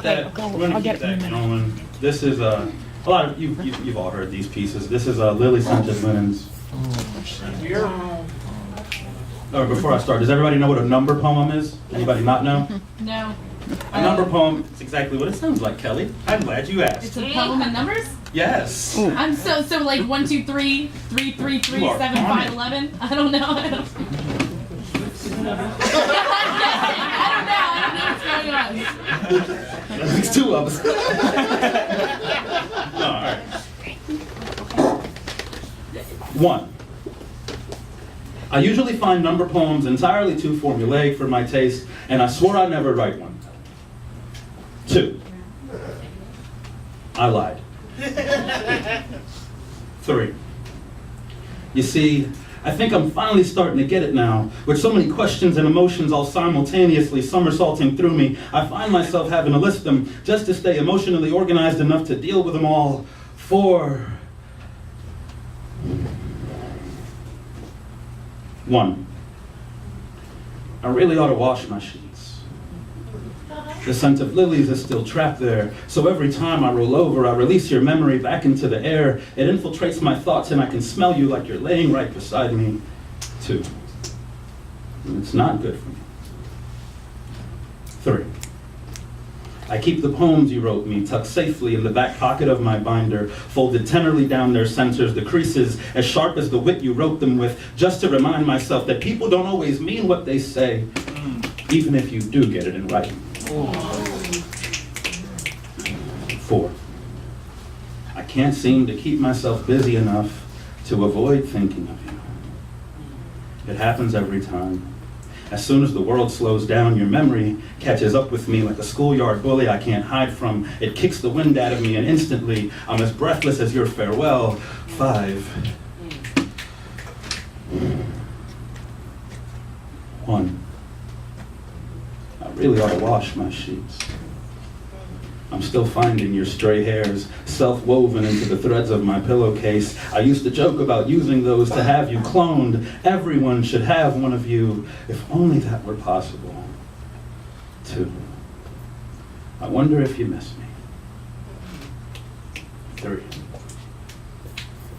keep that. We're gonna keep that going. This is a lot of you've all heard these pieces. This is Lily Scented Linens. Or before I start, does everybody know what a number poem is? Anybody not know? No. A number poem is exactly what it sounds like, Kelly. I'm glad you asked. It's a poem in numbers? Yes. I'm so like 1, 2, 3, 3, 3, 3, 7, 5, 11. I don't know. I don't know what's going on. That makes two of us. All right. 1. I usually find number poems entirely too formulaic for my taste, and I swore I'd never write one. 2. I lied. 3. You see, I think I'm finally starting to get it now. With so many questions and emotions all simultaneously somersaulting through me, I find myself having to list them just to stay emotionally organized enough to deal with them all. 4. 1. I really ought to wash my sheets. The scent of lilies is still trapped there, so every time I roll over, I release your memory back into the air. It infiltrates my thoughts and I can smell you like you're laying right beside me. 2. And it's not good for me. 3. I keep the poems you wrote me tucked safely in the back pocket of my binder, folded tenderly down their centers, the creases as sharp as the wit you wrote them with, just to remind myself that people don't always mean what they say, even if you do get it in writing. 4. I can't seem to keep myself busy enough to avoid thinking of you. It happens every time. As soon as the world slows down, your memory catches up with me like a schoolyard bully I can't hide from. It kicks the wind out of me, and instantly I'm as breathless as your farewell. 5. 1. I really ought to wash my sheets. I'm still finding your stray hairs, self-woven into the threads of my pillowcase. I used to joke about using those to have you cloned. Everyone should have one of you, if only that were possible. 2. I wonder if you miss me. 3.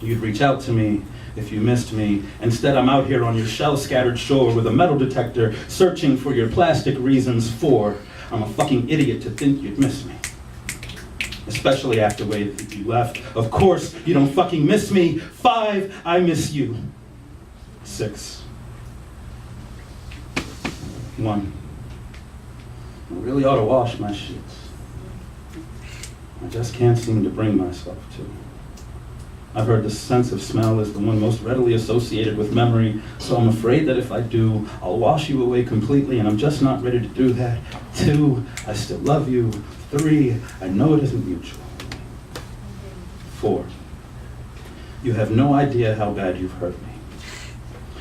You'd reach out to me if you missed me. Instead, I'm out here on your shell-scattered shore with a metal detector, searching for your plastic reasons. 4. I'm a fucking idiot to think you'd miss me. Especially after the way that you left. Of course, you don't fucking miss me. 5, I miss you. 6. 1. I really ought to wash my sheets. I just can't seem to bring myself to. I've heard the sense of smell is the one most readily associated with memory, so I'm afraid that if I do, I'll wash you away completely, and I'm just not ready to do that. 2, I still love you. 3, I know it isn't mutual. 4, you have no idea how bad you've hurt me.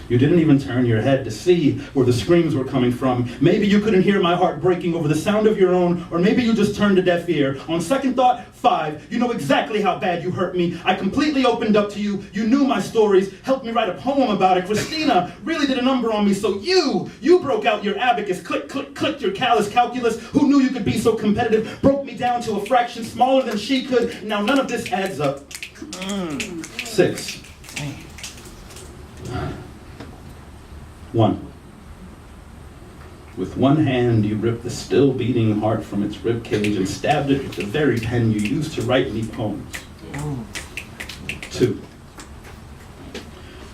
You didn't even turn your head to see where the screams were coming from. Maybe you couldn't hear my heart breaking over the sound of your own, or maybe you just turned a deaf ear. On second thought, 5, you know exactly how bad you hurt me. I completely opened up to you. You knew my stories, helped me write a poem about it. Christina really did a number on me, so you broke out your abacus, click, click, click, your callous calculus. Who knew you could be so competitive? Broke me down to a fraction smaller than she could. Now none of this adds up. 6. 1. With one hand, you ripped the still beating heart from its ribcage and stabbed it with the very pen you used to write me poems. 2.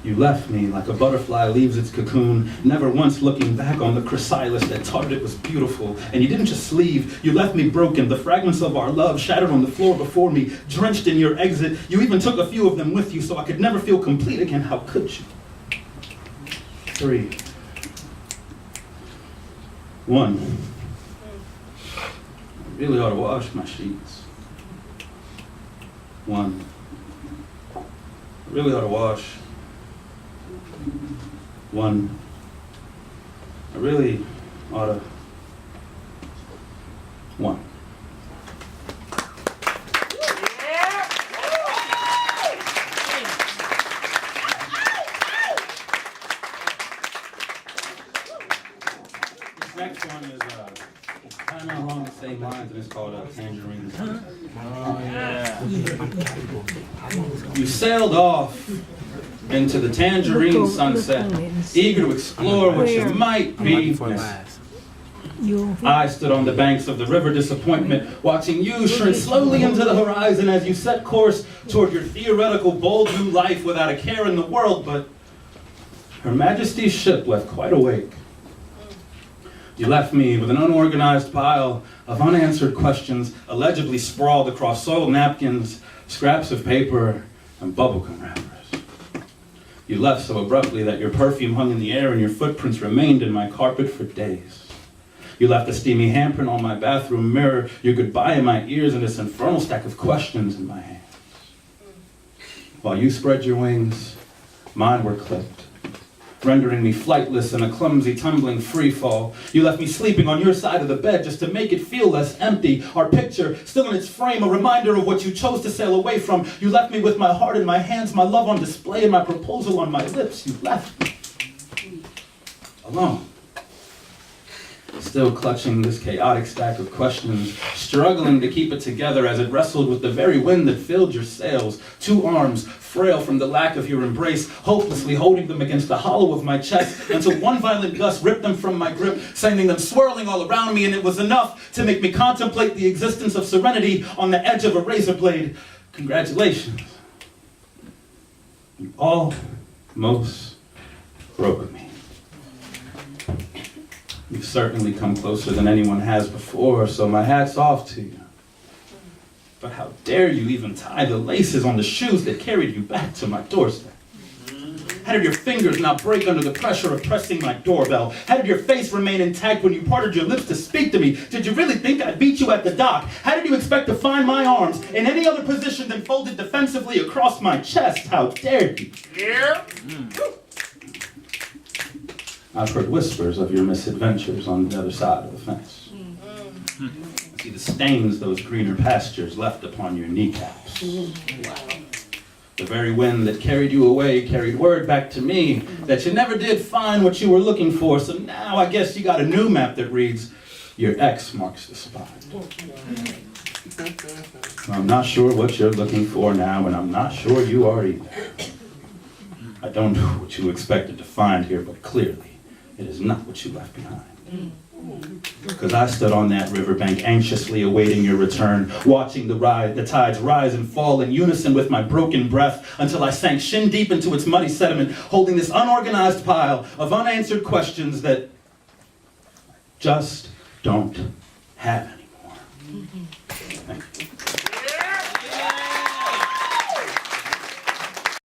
You left me like a butterfly leaves its cocoon, never once looking back on the chrysalis that taught it was beautiful. And you didn't just leave, you left me broken, the fragments of our love shattered on the floor before me, drenched in your exit. You even took a few of them with you so I could never feel complete again. How could you? 3. 1. I really ought to wash my sheets. 1. I really ought to wash. 1. I really ought to. 1. Next one is kind of along the same lines. lines, and it's called Tangerines. You sailed off into the tangerine sunset, eager to explore what you might be missing. I stood on the banks of the river disappointment, watching you shrink slowly into the horizon as you set course toward your theoretical bold new life without a care in the world, but Her Majesty's ship left quite awake. You left me with an unorganized pile of unanswered questions allegedly sprawled across soiled napkins, scraps of paper, and bubblegum wrappers. You left so abruptly that your perfume hung in the air and your footprints remained in my carpet for days. You left a steamy handprint on my bathroom mirror, your goodbye in my ears, and this infernal stack of questions in my hands. While you spread your wings, mine were clipped, rendering me flightless in a clumsy, tumbling free fall. You left me sleeping on your side of the bed just to make it feel less empty. Our picture, still in its frame, a reminder of what you chose to sail away from. You left me with my heart in my hands, my love on display, and my proposal on my lips. You left me alone. Still clutching this chaotic stack of questions, struggling to keep it together as it wrestled with the very wind that filled your sails. Two arms, frail from the lack of your embrace, hopelessly holding them against the hollow of my chest until one violent gust ripped them from my grip, sending them swirling all around me, and it was enough to make me contemplate the existence of serenity on the edge of a razor blade. Congratulations. You almost broke me. You've certainly come closer than anyone has before, so my hat's off to you. But how dare you even tie the laces on the shoes that carried you back to my doorstep? How did your fingers not break under the pressure of pressing my doorbell? How did your face remain intact when you parted your lips to speak to me? Did you really think I'd beat you at the dock? How did you expect to find my arms in any other position than folded defensively across my chest? How dare you? Yeah. I've heard whispers of your misadventures on the other side of the fence. I see the stains those greener pastures left upon your kneecaps. The very wind that carried you away carried word back to me that you never did find what you were looking for, so now I guess you got a new map that reads, your X marks the spot. I'm not sure what you're looking for now, and I'm not sure you are either. I don't know what you expected to find here, but clearly, it is not what you left behind. Because I stood on that riverbank anxiously awaiting your return, watching the tides rise and fall in unison with my broken breath until I sank shin deep into its muddy sediment, holding this unorganized pile of unanswered questions that I just don't have anymore. Thank you.